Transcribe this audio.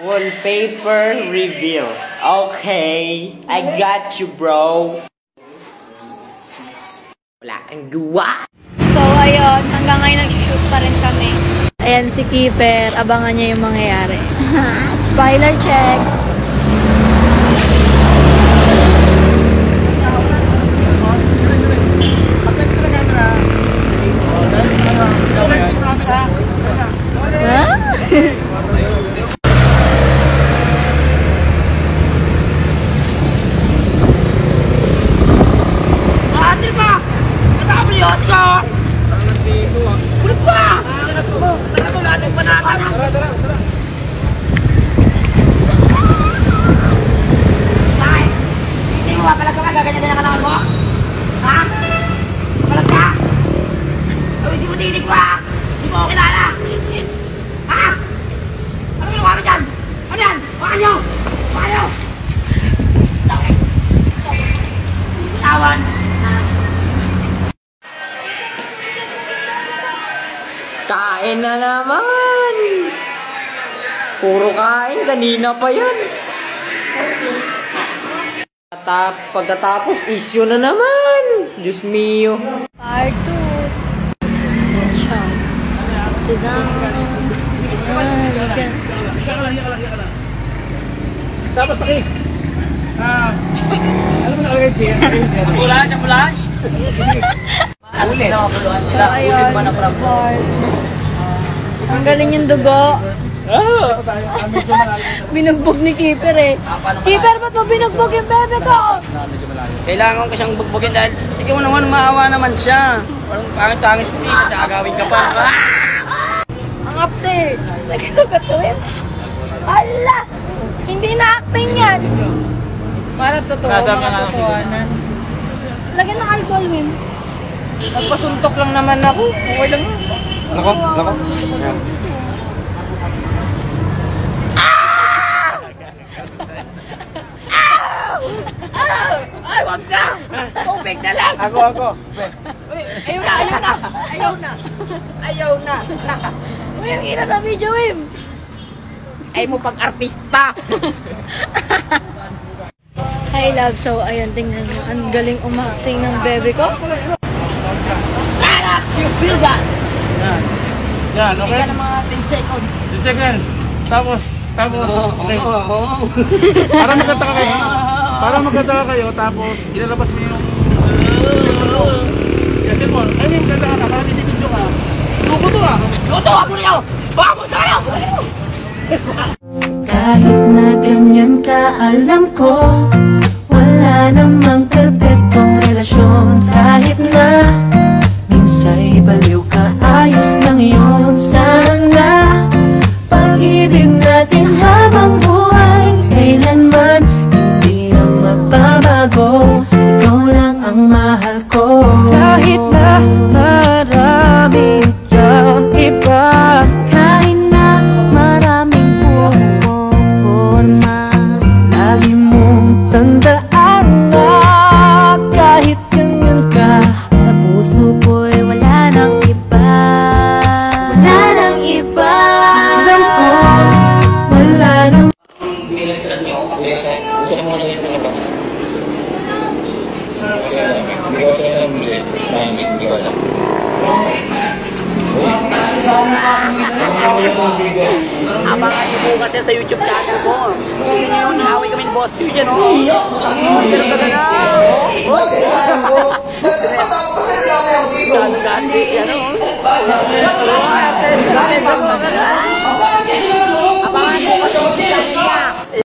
Wallpaper reveal. Okay, I got you, bro. Wala kang gawa. So, ayun, hanggang ngayon nag-shoot pa rin kami. Ayan si Keeper, abangan niya yung mangyayari. Spoiler check! Kain na naman! Puro kain, kanina pa yan. Pagkatapos, issue na naman! Diyos mio. Part 2. Ciao. Tidang. Tapos paki. Alam mo na kalagay siya? Ambulans! Ulit. So, ayun. Ang galing yung dugo. Binugbog ni Keeper eh. Keeper, ba't mo binugbog yung bebe ko? Kailangan ko siyang bugbugin dahil ikaw naman, maawa naman siya. Parang pangit-pangit pita, agawin ka pa. Ang apte. Nagsugat ko eh. Ala! Hindi na acting yan. Para totoo, makatotohanan. Lagyan ng alcohol, Mim. Nagpasuntok lang naman ako. Okay lang yun. Nako. Ay, wag na! Tubig na lang! Ako. Ayaw na! Mim, kita sa video, Mim. Ay mo pag-artista! Hi, love. So, ayun, tingnan nyo. Ang galing umakting ng bebe ko. You feel that? Yan, okay? Ika ng mga 10 seconds. 10 seconds. Tapos, okay. Para magkanta ka kayo, tapos ilalabas mo yung... Kasi mo, ay may magkanta ka, para binibidyo ka. Luto ako niyo! Vamos, sana! Kahit na ganyan ka, alam ko wala namang perfectong relasyon. Kahit na minsa'y baliw ka, ayos lang yun. Sana pag-ibig natin habang buhay kailanman hindi na magbabago. Ikaw lang ang mahal ko. Kahit na marami kang iba, kahit na maraming forma, lagi mong tandaan na kahit ganyan ka, sa puso ko'y wala nang iba. Wala nang iba. Alam ko, wala nang... Binalitan niyo ako. Gusto mo na dito labas. Hindi ko siya alam ulit. Hindi ko alam. Abangan niyo bukas yan sa YouTube channel ko. Hindi niyo nahaway kami ni Boss Q dyan, o. Pero ka na. Gano'n-gano'n yan, o.